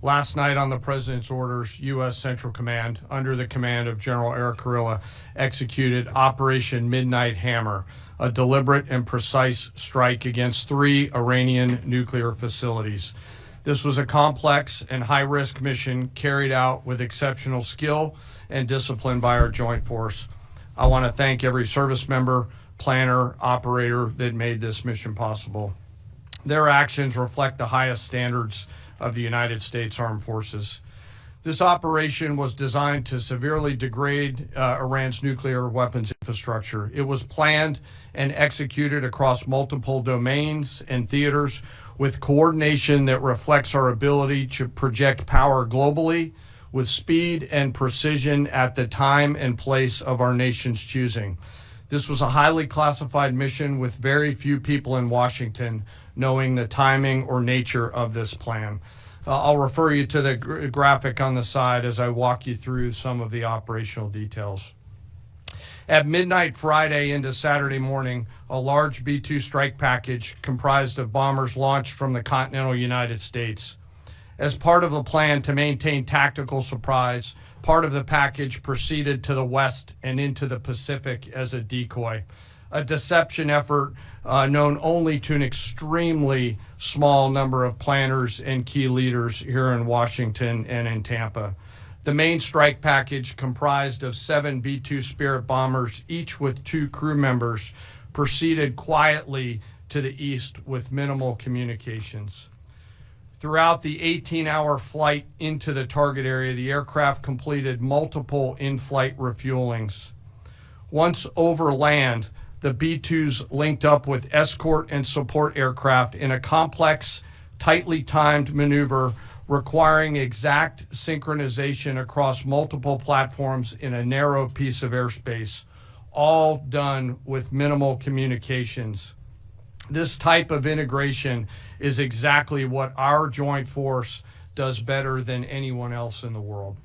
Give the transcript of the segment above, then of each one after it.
Last night, on the President's orders, U.S. Central Command, under the command of General Eric Kurilla, executed Operation Midnight Hammer, a deliberate and precise strike against 3 Iranian nuclear facilities. This was a complex and high-risk mission carried out with exceptional skill and discipline by our joint force. I want to thank every service member, planner, operator that made this mission possible. Their actions reflect the highest standards of the United States Armed Forces. This operation was designed to severely degrade Iran's nuclear weapons infrastructure. It was planned and executed across multiple domains and theaters with coordination that reflects our ability to project power globally with speed and precision at the time and place of our nation's choosing. This was a highly classified mission with very few people in Washington knowing the timing or nature of this plan. I'll refer you to the graphic on the side as I walk you through some of the operational details. At midnight Friday into Saturday morning, a large B-2 strike package comprised of bombers launched from the continental United States. As part of a plan to maintain tactical surprise, part of the package proceeded to the west and into the Pacific as a decoy, a deception effort known only to an extremely small number of planners and key leaders here in Washington and in Tampa. The main strike package, comprised of 7 B-2 Spirit bombers, each with 2 crew members, proceeded quietly to the east with minimal communications. Throughout the 18-hour flight into the target area, the aircraft completed multiple in-flight refuelings. Once over land, the B-2s linked up with escort and support aircraft in a complex, tightly timed maneuver requiring exact synchronization across multiple platforms in a narrow piece of airspace, all done with minimal communications. This type of integration is exactly what our joint force does better than anyone else in the world.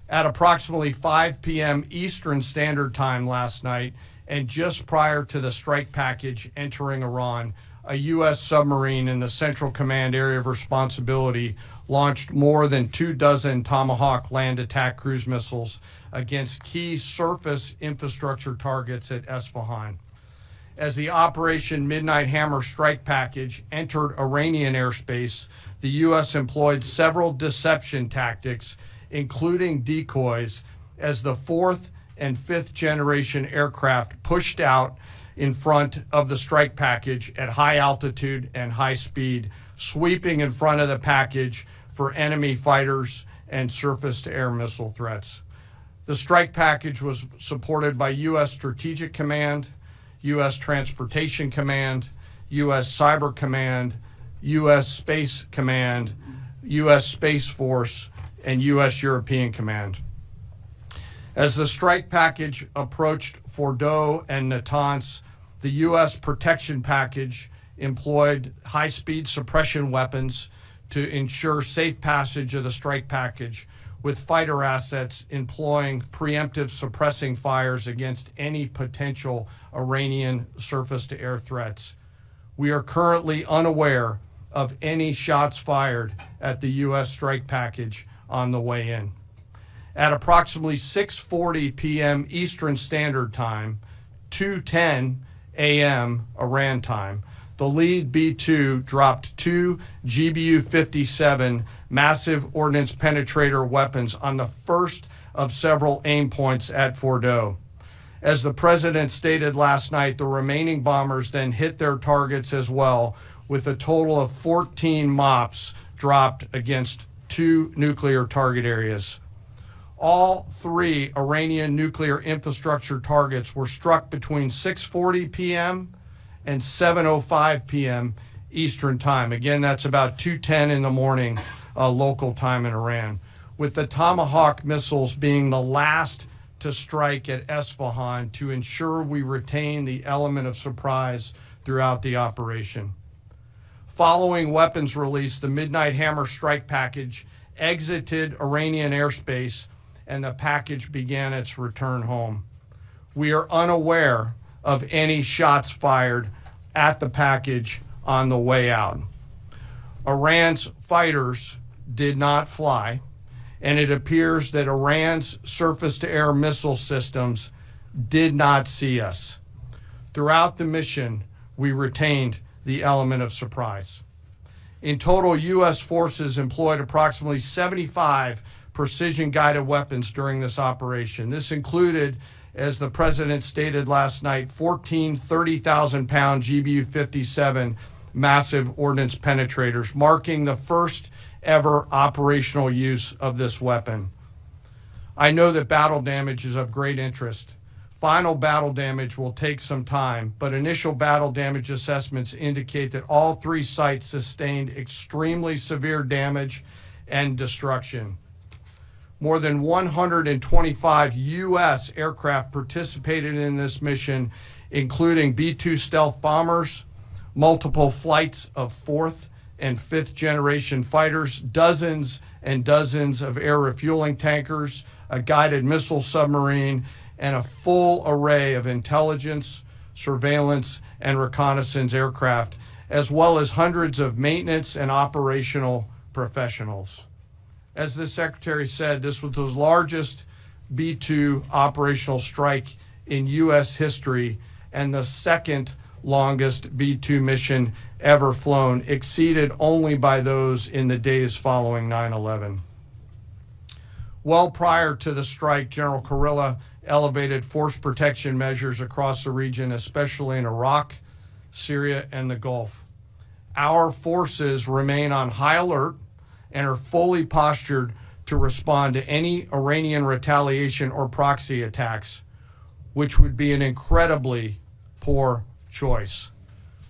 At approximately 5 p.m. Eastern Standard Time last night, and just prior to the strike package entering Iran, a U.S. submarine in the Central Command area of responsibility launched more than 24 Tomahawk land attack cruise missiles against key surface infrastructure targets at Isfahan. As the Operation Midnight Hammer strike package entered Iranian airspace, the U.S. employed several deception tactics, including decoys, as the 4th and 5th generation aircraft pushed out in front of the strike package at high altitude and high speed, sweeping in front of the package for enemy fighters and surface-to-air missile threats. The strike package was supported by U.S. Strategic Command, U.S. Transportation Command, U.S. Cyber Command, U.S. Space Command, U.S. Space Force, and U.S. European Command. As the strike package approached Fordo and Natanz, the U.S. protection package employed high-speed suppression weapons to ensure safe passage of the strike package, with fighter assets employing preemptive suppressing fires against any potential Iranian surface-to-air threats. We are currently unaware of any shots fired at the U.S. strike package on the way in. At approximately 6:40 p.m. Eastern Standard Time, 2:10 a.m. Iran time, the lead B-2 dropped 2 GBU-57 massive ordnance penetrator weapons on the first of several aim points at Fordo. As the president stated last night, the remaining bombers then hit their targets as well, with a total of 14 MOPs dropped against 2 nuclear target areas. All 3 Iranian nuclear infrastructure targets were struck between 6:40 p.m. and 7:05 p.m. Eastern Time. Again, that's about 2:10 in the morning local time in Iran, with the Tomahawk missiles being the last to strike at Isfahan to ensure we retain the element of surprise throughout the operation. Following weapons release, the Midnight Hammer strike package exited Iranian airspace and the package began its return home. We are unaware of any shots fired at the package on the way out. Iran's fighters did not fly, and it appears that Iran's surface-to-air missile systems did not see us. Throughout the mission, we retained the element of surprise. In total, U.S. forces employed approximately 75 precision-guided weapons during this operation. This included, as the President stated last night, 14 30,000-pound GBU-57 massive ordnance penetrators, marking the first ever operational use of this weapon. I know that battle damage is of great interest. Final battle damage will take some time, but initial battle damage assessments indicate that all three sites sustained extremely severe damage and destruction. More than 125 U.S. aircraft participated in this mission, including B-2 stealth bombers, multiple flights of fourth and fifth generation fighters, dozens and dozens of air refueling tankers, a guided missile submarine, and a full array of intelligence, surveillance, and reconnaissance aircraft, as well as hundreds of maintenance and operational professionals. As the Secretary said, this was the largest B-2 operational strike in U.S. history and the second longest B-2 mission ever flown, exceeded only by those in the days following 9/11. Well prior to the strike, General Kurilla elevated force protection measures across the region, especially in Iraq, Syria, and the Gulf. Our forces remain on high alert and are fully postured to respond to any Iranian retaliation or proxy attacks, which would be an incredibly poor choice.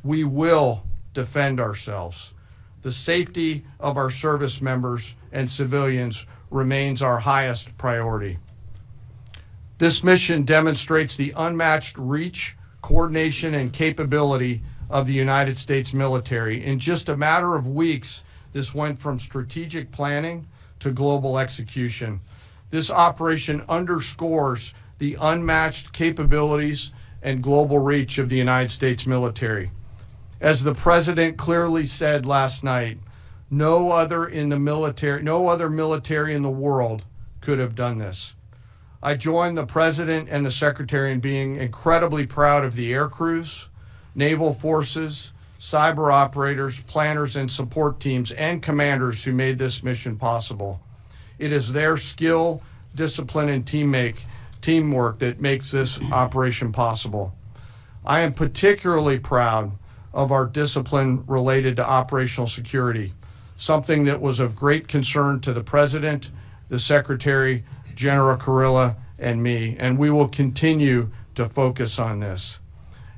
We will defend ourselves. The safety of our service members and civilians remains our highest priority. This mission demonstrates the unmatched reach, coordination, and capability of the United States military. In just a matter of weeks, this went from strategic planning to global execution. This operation underscores the unmatched capabilities and global reach of the United States military. As the President clearly said last night, no other military in the world could have done this. I join the President and the Secretary in being incredibly proud of the air crews, naval forces, cyber operators, planners, and support teams, and commanders who made this mission possible. It is their skill, discipline, and teamwork that makes this operation possible. I am particularly proud of our discipline related to operational security, something that was of great concern to the President, the Secretary, General Kurilla, and me, and we will continue to focus on this.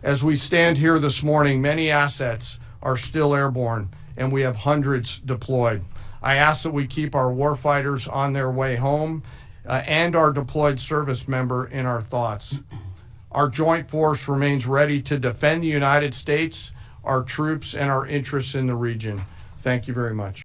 As we stand here this morning, many assets are still airborne, and we have hundreds deployed. I ask that we keep our warfighters on their way home and our deployed service member in our thoughts. Our joint force remains ready to defend the United States, our troops, and our interests in the region. Thank you very much.